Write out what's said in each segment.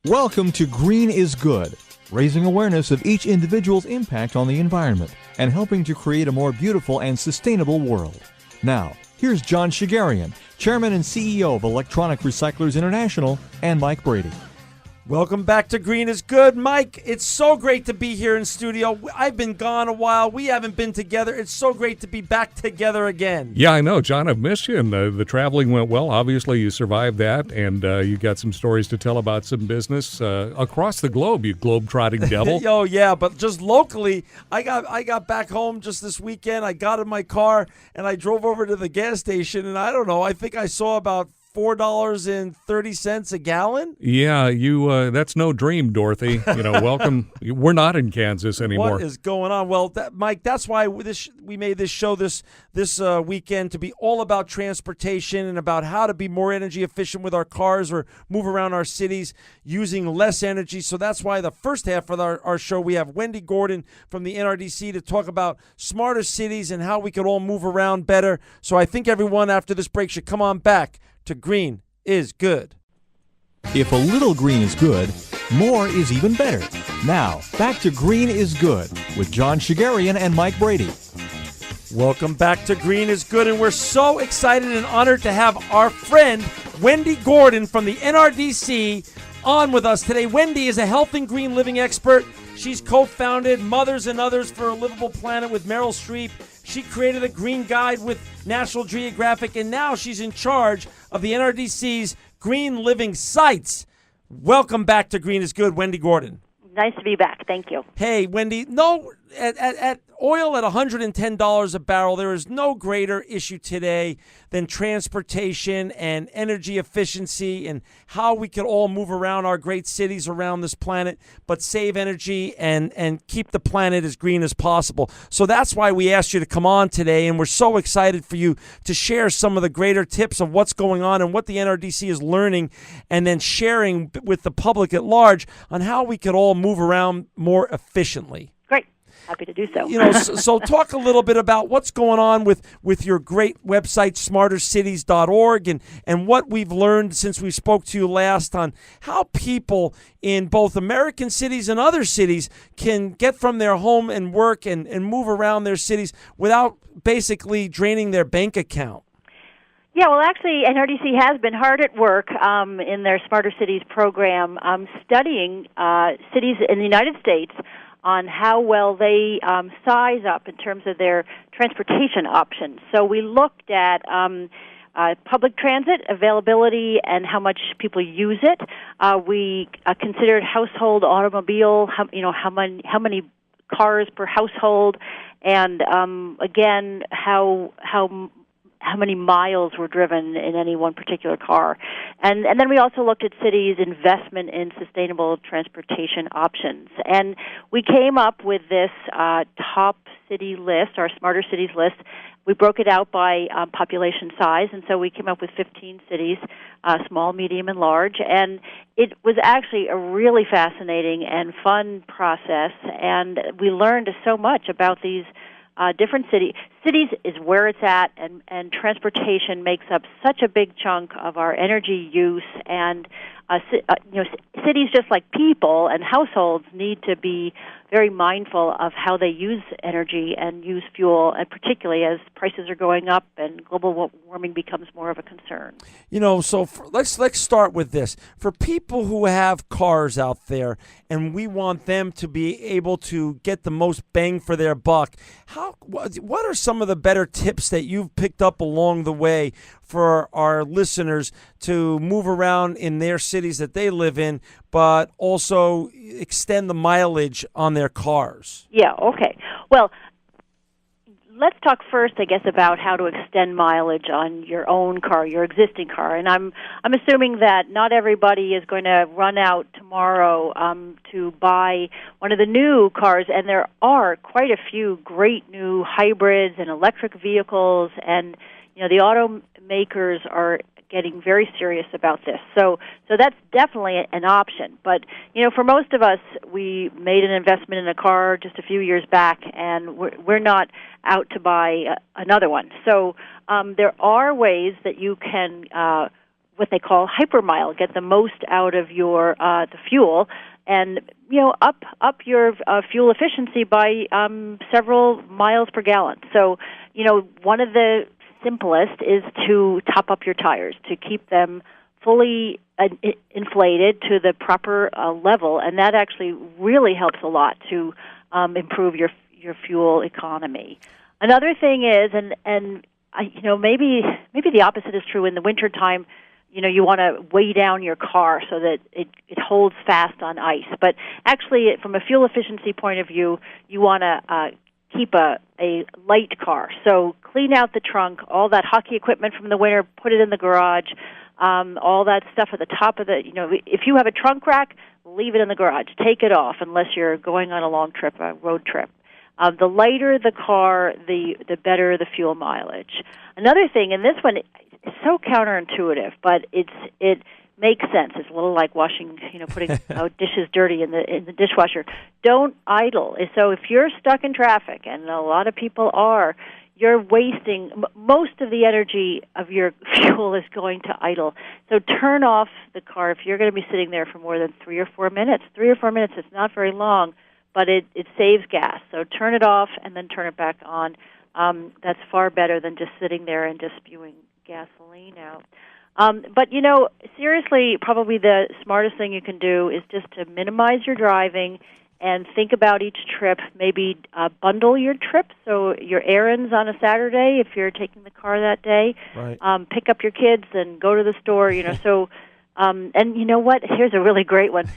Welcome to Green is Good, raising awareness of each individual's impact on the environment and helping to create a more beautiful and sustainable world. Now, here's John Shigarian, Chairman and CEO of Electronic Recyclers International, and Mike Brady. Welcome back to Green is Good. Mike, it's so great to be here in studio. I've been gone a while. We haven't been together. It's so great to be back together again. Yeah, I know, John. I've missed you, and the traveling went well. Obviously, you survived that, and you got some stories to tell about some business across the globe, you globe-trotting devil. Oh, yeah, but just locally, I got back home just this weekend. I got in my car, and I drove over to the gas station, and I don't know, I think I saw about $4.30 a gallon. Yeah, that's no dream, Dorothy. Welcome. We're not in Kansas anymore. What is going on? Well, Mike, that's why we made this show this weekend to be all about transportation and about how to be more energy efficient with our cars or move around our cities using less energy. So that's why the first half of our show, we have Wendy Gordon from the NRDC to talk about smarter cities and how we could all move around better. So I think everyone after this break should come on back to Green is Good. If a little green is good, more is even better. Now, back to Green is Good with John Shigarian and Mike Brady. Welcome back to Green is Good, and we're so excited and honored to have our friend Wendy Gordon from the NRDC on with us today. Wendy is a health and green living expert. She's co-founded Mothers and Others for a Livable Planet with Meryl Streep. She created a green guide with National Geographic, and now she's in charge of the NRDC's green living sites. Welcome back to Green is Good, Wendy Gordon. Nice to be back. Thank you. Hey, Wendy, at oil at $110 a barrel, there is no greater issue today than transportation and energy efficiency and how we could all move around our great cities around this planet, but save energy and keep the planet as green as possible. So that's why we asked you to come on today, and we're so excited for you to share some of the greater tips of what's going on and what the NRDC is learning, and then sharing with the public at large on how we could all move around more efficiently. Great. Happy to do so. So talk a little bit about what's going on with your great website, smartercities.org, and what we've learned since we spoke to you last on how people in both American cities and other cities can get from their home and work and move around their cities without basically draining their bank account. Yeah, well, actually, NRDC has been hard at work in their Smarter Cities program studying cities in the United States on how well they size up in terms of their transportation options. So we looked at public transit availability and how much people use it. We considered household automobile, how many cars per household, and again how many miles were driven in any one particular car. And then we also looked at cities' investment in sustainable transportation options. And we came up with this top city list, our Smarter Cities list. We broke it out by population size, and so we came up with 15 cities, small, medium, and large. And it was actually a really fascinating and fun process, and we learned so much about these different cities. Cities is where it's at, and transportation makes up such a big chunk of our energy use. And cities, just like people and households, need to be very mindful of how they use energy and use fuel, and particularly as prices are going up and global warming becomes more of a concern. So let's start with this. For people who have cars out there, and we want them to be able to get the most bang for their buck, what are some of the better tips that you've picked up along the way for our listeners to move around in their cities that they live in, but also extend the mileage on their cars? Yeah, okay. Well, let's talk first, I guess, about how to extend mileage on your own car, your existing car. And I'm assuming that not everybody is going to run out tomorrow to buy one of the new cars, and there are quite a few great new hybrids and electric vehicles, and the automakers are getting very serious about this. So that's definitely an option. But, for most of us, we made an investment in a car just a few years back, and we're not out to buy another one. So there are ways that you can what they call hypermile, get the most out of your the fuel, and up your fuel efficiency by several miles per gallon. So one of the simplest is to top up your tires, to keep them fully inflated to the proper level, and that actually really helps a lot to improve your fuel economy. Another thing is, and maybe the opposite is true in the wintertime. You want to weigh down your car so that it holds fast on ice. But actually, from a fuel efficiency point of view, you want to keep a light car. So clean out the trunk, all that hockey equipment from the winter, put it in the garage, all that stuff at the top of the, if you have a trunk rack, leave it in the garage. Take it off unless you're going on a long trip, a road trip. The lighter the car, the better the fuel mileage. Another thing, and this one is so counterintuitive, but it makes sense. It's a little like washing, putting dishes dirty in the dishwasher. Don't idle. So if you're stuck in traffic, and a lot of people are, you're wasting most of the energy of your fuel is going to idle. So turn off the car if you're going to be sitting there for more than 3 or 4 minutes. 3 or 4 minutes is not very long, but it saves gas. So turn it off and then turn it back on. That's far better than just sitting there and just spewing gasoline out. But seriously, probably the smartest thing you can do is just to minimize your driving and think about each trip. Maybe bundle your trips, so your errands on a Saturday, if you're taking the car that day, right. Pick up your kids and go to the store. So, and you know what? Here's a really great one.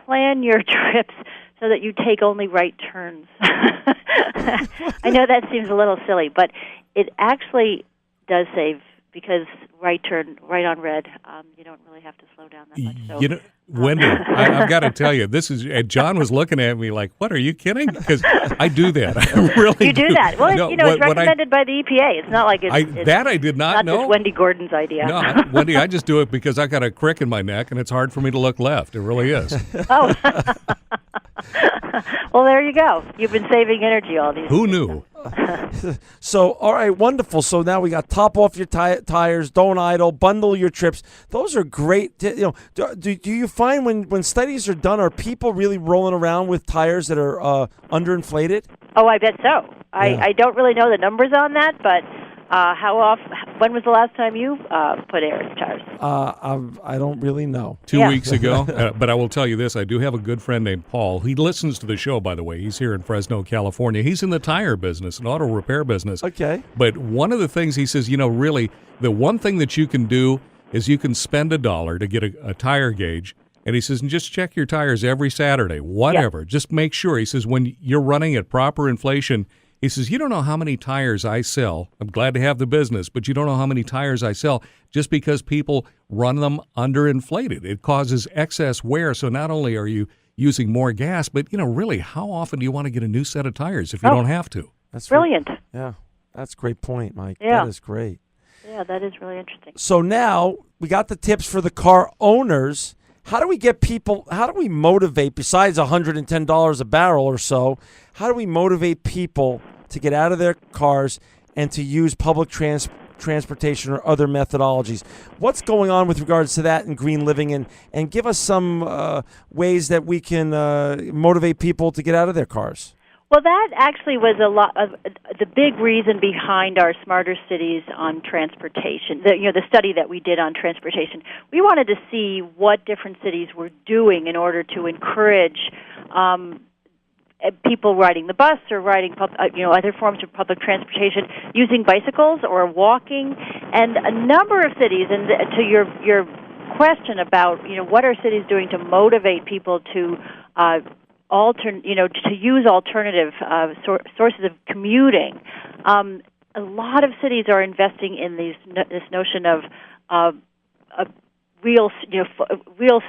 Plan your trips so that you take only right turns. I know that seems a little silly, but it actually does save, because right turn, right on red, you don't really have to slow down that much. So, Wendy, I've got to tell you, this is. John was looking at me like, "What, are you kidding?" Because I do that. I really you do that. Well, it's recommended by the EPA. It's not like it's that I did not know. Not just Wendy Gordon's idea. No, Wendy, I just do it because I got a crick in my neck and it's hard for me to look left. It really is. Oh. Well, there you go. You've been saving energy all these. Who knew? So, all right, wonderful. So now we got top off your tires, don't idle, bundle your trips. Those are great. Do you find when studies are done, are people really rolling around with tires that are underinflated? Oh, I bet so. Yeah. I don't really know the numbers on that, but how often? When was the last time you put air in tires? I don't really know. 2 weeks ago. But I will tell you this. I do have a good friend named Paul. He listens to the show, by the way. He's here in Fresno, California. He's in the tire business, an auto repair business. Okay. But one of the things he says, really, the one thing that you can do is you can spend $1 to get a tire gauge. And he says, and just check your tires every Saturday, whatever. Yeah. Just make sure. He says, when you're running at proper inflation, he says, you don't know how many tires I sell. I'm glad to have the business, but you don't know how many tires I sell just because people run them underinflated. It causes excess wear. So not only are you using more gas, but, really, how often do you want to get a new set of tires if you don't have to? That's brilliant. Yeah, that's a great point, Mike. Yeah. That is great. Yeah, that is really interesting. So now we got the tips for the car owners. How do we get people, how do we motivate, besides $110 a barrel or so, how do we motivate people to get out of their cars and to use public transportation or other methodologies? What's going on with regards to that in green living? And give us some ways that we can motivate people to get out of their cars. Well, that actually was a lot of the big reason behind our Smarter Cities on transportation. The study that we did on transportation. We wanted to see what different cities were doing in order to encourage people riding the bus or riding other forms of public transportation, using bicycles or walking. And a number of cities, and to your question about what are cities doing to motivate people to to use alternative sources of commuting. A lot of cities are investing in this notion of real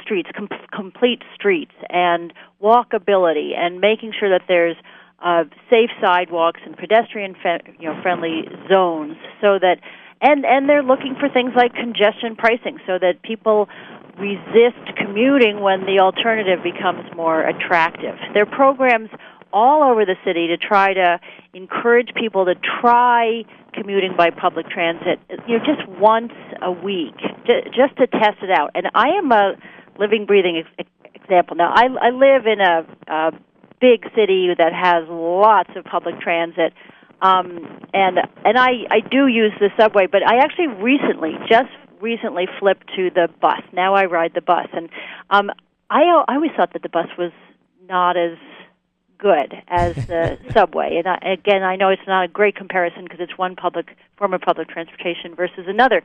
streets, complete streets, and walkability, and making sure that there's safe sidewalks and pedestrian friendly zones, so that and they're looking for things like congestion pricing, so that people resist commuting when the alternative becomes more attractive. There are programs all over the city to try to encourage people to try commuting by public transit, just once a week just to test it out. And I am a living, breathing example. Now, I live in a big city that has lots of public transit, and I do use the subway, but I actually recently flipped to the bus. Now I ride the bus, and I always thought that the bus was not as good as the subway. And I know it's not a great comparison because it's one form of public transportation versus another.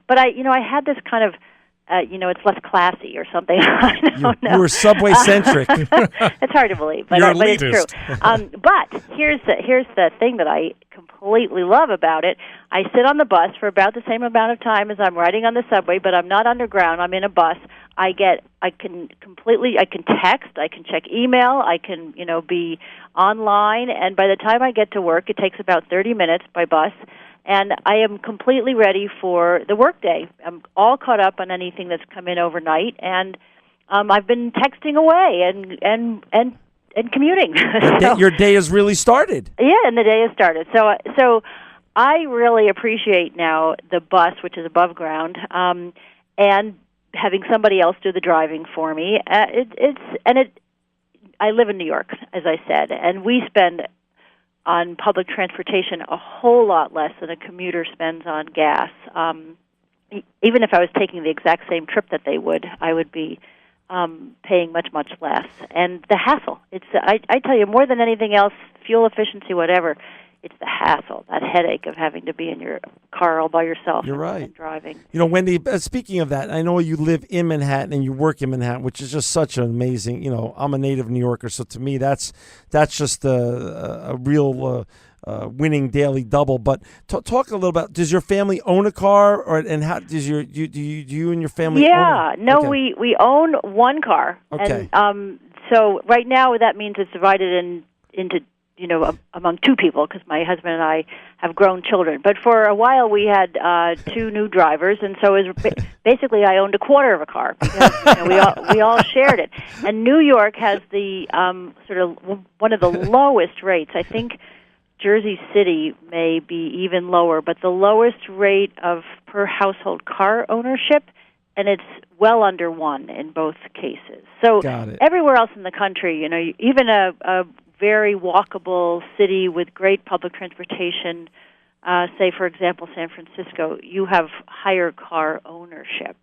But I had this kind of, it's less classy or something. I don't know. You were subway-centric. It's hard to believe, but it's true. But here's the thing that I completely love about it. I sit on the bus for about the same amount of time as I'm riding on the subway, but I'm not underground. I'm in a bus. I can text, I can check email, I can, be online, and by the time I get to work, it takes about 30 minutes by bus, and I am completely ready for the workday. I'm all caught up on anything that's come in overnight, and I've been texting away and commuting. Your day has really started. Yeah, and the day has started. So I really appreciate now the bus, which is above ground, and having somebody else do the driving for me. I live in New York, as I said, and we spend on public transportation a whole lot less than a commuter spends on gas. Even if I was taking the exact same trip that they would, I would be paying much, much less. And the hassle, I tell you, more than anything else, fuel efficiency, whatever, it's the hassle, that headache of having to be in your car all by yourself. You're right. And driving. Wendy, speaking of that, I know you live in Manhattan and you work in Manhattan, which is just such an amazing, I'm a native New Yorker, so to me that's just a real winning daily double. But talk a little about, does your family own a car, and how does you and your family own it? No, okay. we own one car. Okay. And so right now that means it's divided into among two people, because my husband and I have grown children. But for a while we had two new drivers, and so basically I owned a quarter of a car because we all shared it. And New York has the sort of one of the lowest rates. I think Jersey City may be even lower, but the lowest rate of per household car ownership, and it's well under one in both cases. So everywhere else in the country, even a very walkable city with great public transportation, say, for example, San Francisco, you have higher car ownership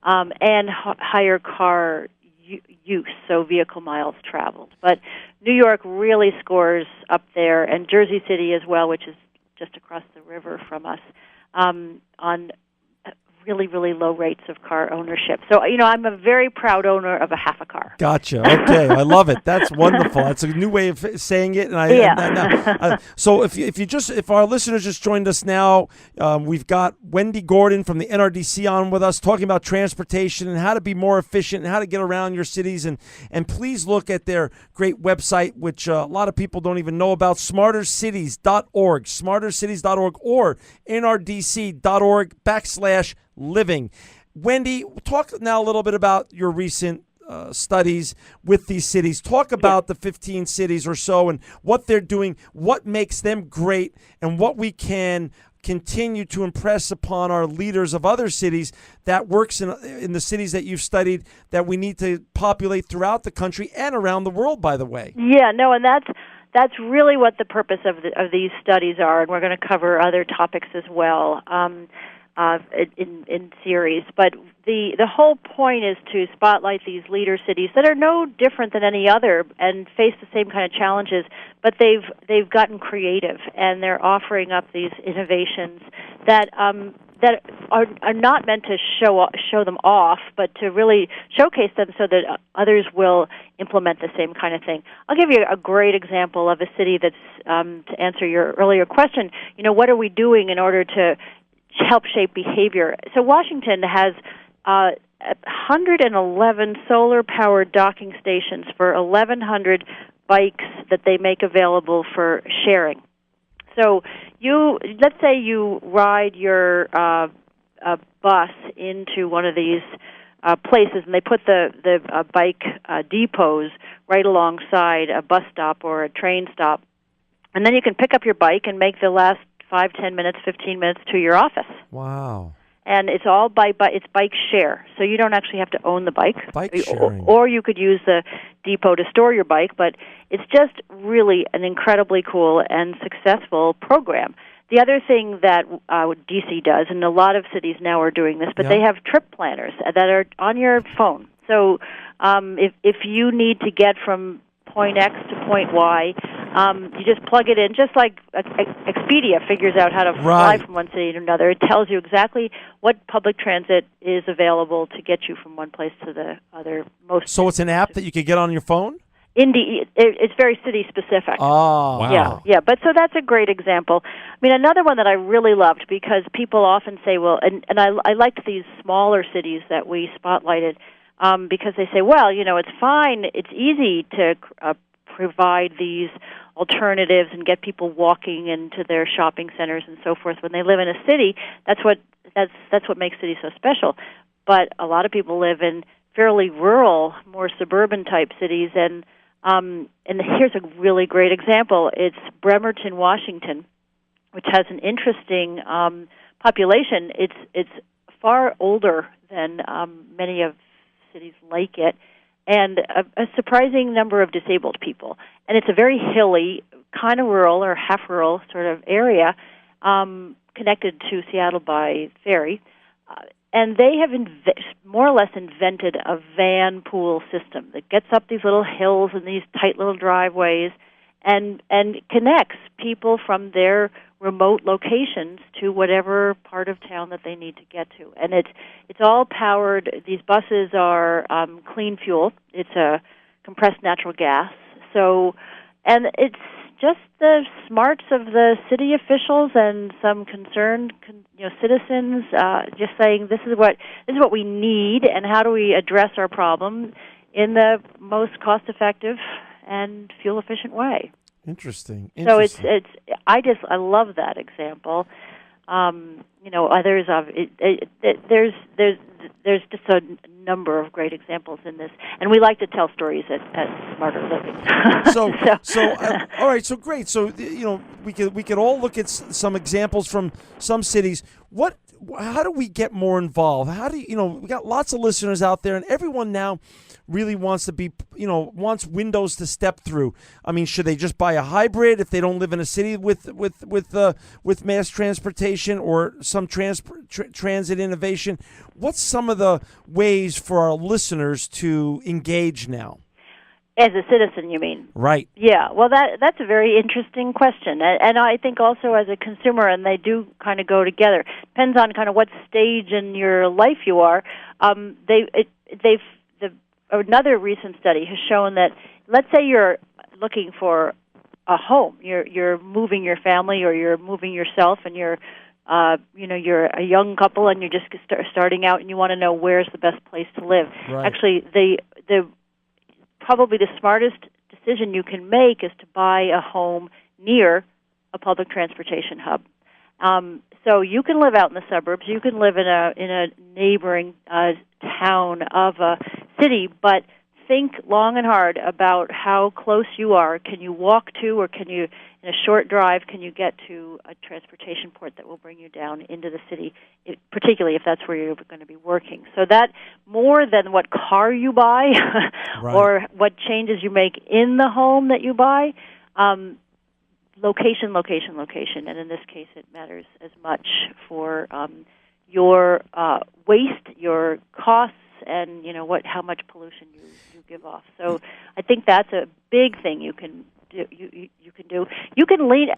and higher car use, so vehicle miles traveled. But New York really scores up there, and Jersey City as well, which is just across the river from us, on really, really low rates of car ownership. So, I'm a very proud owner of a half a car. Gotcha. Okay, I love it. That's wonderful. That's a new way of saying it. So, if our listeners just joined us now, we've got Wendy Gordon from the NRDC on with us, talking about transportation and how to be more efficient and how to get around your cities. And please look at their great website, which a lot of people don't even know about, smartercities.org, smartercities.org, or nrdc.org/living. Wendy, talk now a little bit about your recent studies with these cities. Talk about the 15 cities or so and what they're doing, what makes them great, and what we can continue to impress upon our leaders of other cities that works in the cities that you've studied, that we need to populate throughout the country and around the world, by the way. Yeah, no, and that's really what the purpose of these studies are, and we're going to cover other topics as well. In series, but the whole point is to spotlight these leader cities that are no different than any other and face the same kind of challenges, but they've gotten creative and they're offering up these innovations that are not meant to show them off, but to really showcase them so that others will implement the same kind of thing. I'll give you a great example of a city that's to answer your earlier question. What are we doing in order to help shape behavior? So Washington has 111 solar-powered docking stations for 1,100 bikes that they make available for sharing. So let's say you ride your bus into one of these places, and they put the bike depots right alongside a bus stop or a train stop, and then you can pick up your bike and make the last 5, 10 minutes, 15 minutes to your office. Wow. and it's all it's bike share, so you don't actually have to own the bike. Bike sharing. Or you could use the depot to store your bike, but it's just really an incredibly cool and successful program. The other thing that DC does, and a lot of cities now are doing this, but they have trip planners that are on your phone. So if you need to get from point X to point Y, you just plug it in, just like Expedia figures out how to fly from one city to another. It tells you exactly what public transit is available to get you from one place to the other. So it's an app that you could get on your phone? Indeed, it's very city specific. Oh, wow. Yeah. But so that's a great example. I mean, another one that I really loved, because people often say, well, and I liked these smaller cities that we spotlighted, because they say, well, it's fine, it's easy to provide these alternatives and get people walking into their shopping centers and so forth. When they live in a city, that's what makes cities so special. But a lot of people live in fairly rural, more suburban type cities, and here's a really great example. It's Bremerton, Washington, which has an interesting population. It's far older than many of cities like it, and a surprising number of disabled people. And it's a very hilly, kind of rural or half-rural sort of area, connected to Seattle by ferry. And they have more or less invented a van pool system that gets up these little hills and these tight little driveways and connects people from their remote locations to whatever part of town that they need to get to. And it's all powered. These buses are clean fuel. It's a compressed natural gas. So, and it's just the smarts of the city officials and some concerned citizens just saying this is what we need, and how do we address our problem in the most cost-effective and fuel-efficient way. Interesting. So I love that example. Others of there's just a number of great examples in this, and we like to tell stories at Smarter Living. All right, so great. So we could all look at some examples from some cities. How do we get more involved? How do we got lots of listeners out there, and everyone now really wants to be, wants windows to step through. I mean, should they just buy a hybrid if they don't live in a city with mass transportation or some transit innovation? What's some of the ways for our listeners to engage now? As a citizen, you mean? Right. Yeah. Well, that's a very interesting question, and I think also as a consumer, and they do kind of go together. Depends on kind of what stage in your life you are. Another recent study has shown that, let's say you're looking for a home, you're moving your family or you're moving yourself, and you're a young couple and you're just starting out and you want to know where's the best place to live. Right. Actually, probably the smartest decision you can make is to buy a home near a public transportation hub. So you can live out in the suburbs, you can live in a neighboring town of a city, but think long and hard about how close you are. Can you walk to, or can you, in a short drive, can you get to a transportation port that will bring you down into the city, particularly if that's where you're going to be working. So that, more than what car you buy Right. or what changes you make in the home that you buy, location, and in this case it matters as much for your waste, your costs, and how much pollution you give off. So I think that's a big thing you can do. You can lead.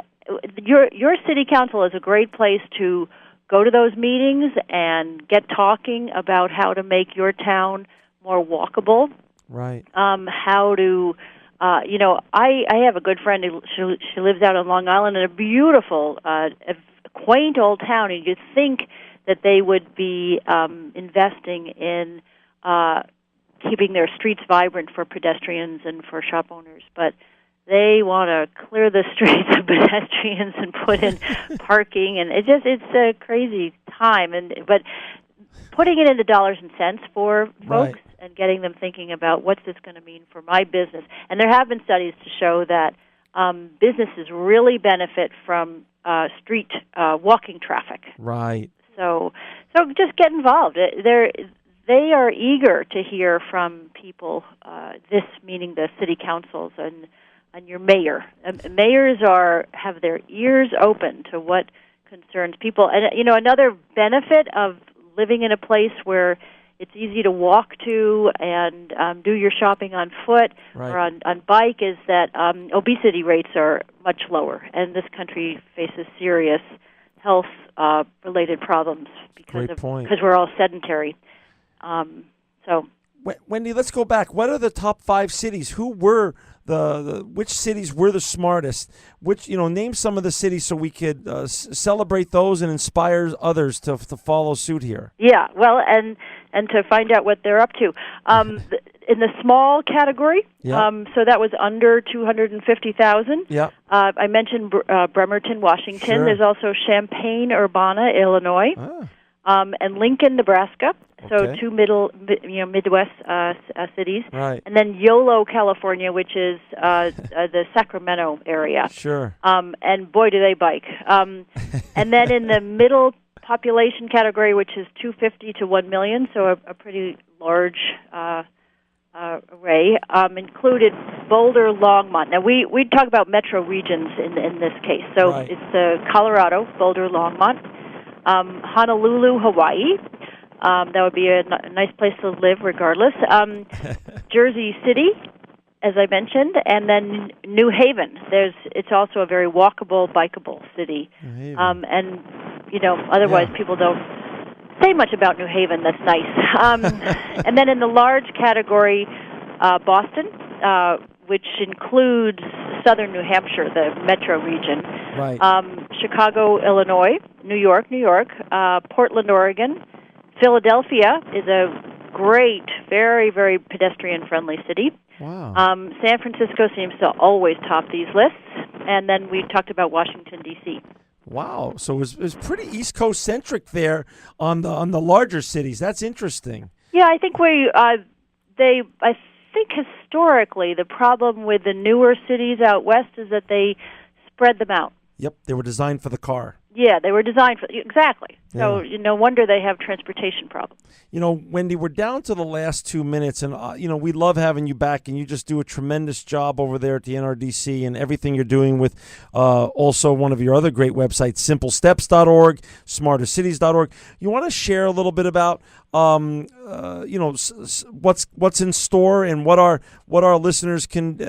Your city council is a great place to go to those meetings and get talking about how to make your town more walkable. Right. How to. I have a good friend who she lives out on Long Island in a beautiful, quaint old town, and you'd think that they would be investing in keeping their streets vibrant for pedestrians and for shop owners, but they want to clear the streets of pedestrians and put in parking, and it's a crazy time. But putting it into dollars and cents for folks. Right. And getting them thinking about what's this going to mean for my business. And there have been studies to show that businesses really benefit from street walking traffic. Right. So just get involved. They are eager to hear from people. This meaning the city councils and your mayor. Mayors have their ears open to what concerns people. And another benefit of living in a place where it's easy to walk to and do your shopping on foot or on bike is that obesity rates are much lower, and this country faces serious health related problems because we're all sedentary. Wendy, let's go back. What are the top 5 cities? Who were which cities were the smartest? Name some of the cities so we could celebrate those and inspire others to follow suit here. Yeah, well, and to find out what they're up to. In the small category, so that was under 250,000. Yeah. I mentioned Bremerton, Washington. Sure. There's also Champaign-Urbana, Illinois, and Lincoln, Nebraska. So 2 Midwest cities, right? And then Yolo, California, which is the Sacramento area. Sure. And boy, do they bike. And then in the middle population category, which is 250 to 1 million, so a pretty large array, included Boulder, Longmont. Now we talk about metro regions in this case. So it's Colorado, Boulder, Longmont, Honolulu, Hawaii. That would be a nice place to live regardless. Jersey City, as I mentioned, and then New Haven. It's also a very walkable, bikeable city. And, otherwise people don't say much about New Haven. That's nice. And then in the large category, Boston, which includes southern New Hampshire, the metro region. Right. Chicago, Illinois, New York, Portland, Oregon. Philadelphia is a great, very, very pedestrian-friendly city. Wow. San Francisco seems to always top these lists. And then we talked about Washington, D.C. Wow. So it was pretty East Coast-centric there on the larger cities. That's interesting. Yeah, I think I think historically the problem with the newer cities out west is that they spread them out. Yep, they were designed for the car. Yeah, they were designed for exactly. So no wonder they have transportation problems. Wendy, we're down to the last 2 minutes, and we love having you back, and you just do a tremendous job over there at the NRDC and everything you're doing with also one of your other great websites, simplesteps.org, smartercities.org. You want to share a little bit about what's in store and what our listeners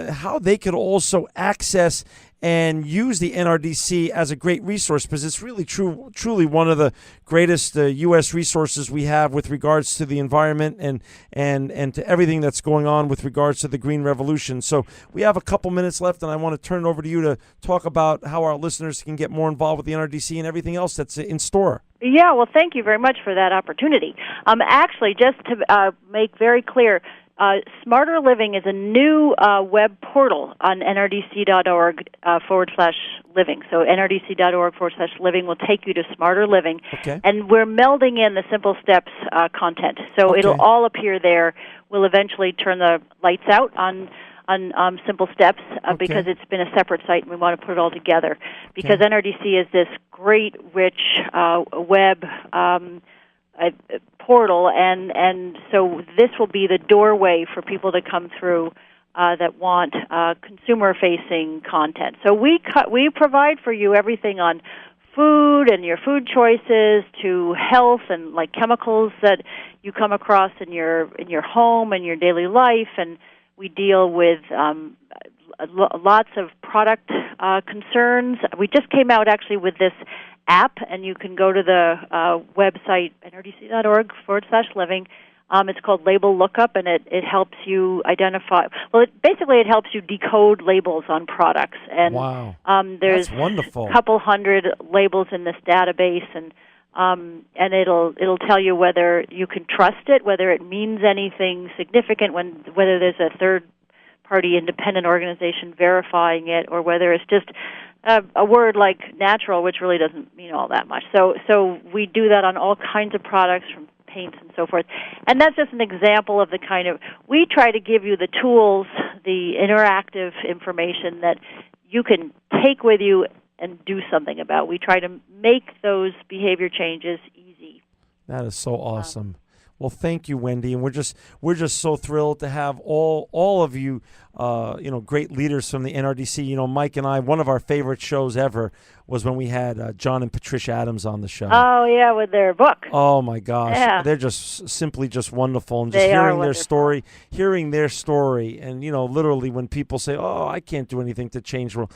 how they could also access and use the NRDC as a great resource, because it's really truly one of the greatest U.S. resources we have with regards to the environment and to everything that's going on with regards to the green revolution. So we have a couple minutes left, and I want to turn it over to you to talk about how our listeners can get more involved with the NRDC and everything else that's in store. Yeah, well, thank you very much for that opportunity. Actually, just to make very clear, Smarter Living is a new web portal on nrdc.org /living. So nrdc.org/living will take you to Smarter Living. Okay. And we're melding in the Simple Steps content. So it'll all appear there. We'll eventually turn the lights out on Simple Steps because it's been a separate site, and we want to put it all together. Because NRDC is this great, rich web portal, and so this will be the doorway for people to come through that want consumer-facing content. So we provide for you everything on food and your food choices to health and like chemicals that you come across in your home and your daily life, and we deal with lots of product concerns. We just came out actually with this app, and you can go to the website nrdc.org /living. It's called Label Lookup, and it helps you identify. Well, it helps you decode labels on products. And wow, there's that's wonderful. A couple hundred labels in this database, and it'll tell you whether you can trust it, whether it means anything significant, whether there's a third-party independent organization verifying it, or whether it's just a word like natural, which really doesn't mean all that much. So we do that on all kinds of products, from paints and so forth. And that's just an example of the kind of, we try to give you the tools, the interactive information that you can take with you and do something about. We try to make those behavior changes easy. That is so awesome. Well, thank you, Wendy, and we're just so thrilled to have all of you, great leaders from the NRDC. You know, Mike and I, one of our favorite shows ever was when we had John and Patricia Adams on the show. Oh yeah, with their book. Oh my gosh, Yeah. they're just simply just wonderful, and just They are hearing their story, and literally when people say, "Oh, I can't do anything to change the world."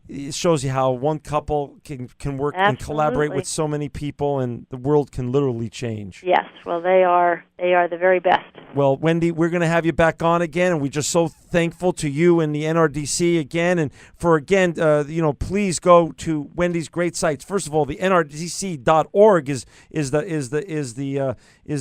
It shows you how one couple can work and collaborate with so many people, and the world can literally change. Yes, well, they are the very best. Well, Wendy, we're going to have you back on again, and we're just so thankful to you and the NRDC again. And please go to Wendy's great sites. First of all, the NRDC.org is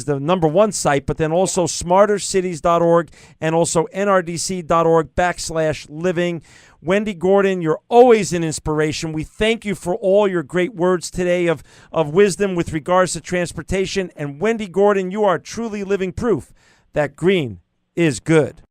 the number one site, but then also smartercities.org and also NRDC.org/living. Wendy Gordon, you're always an inspiration. We thank you for all your great words today of wisdom with regards to transportation. And Wendy Gordon, you are truly living proof that green is good.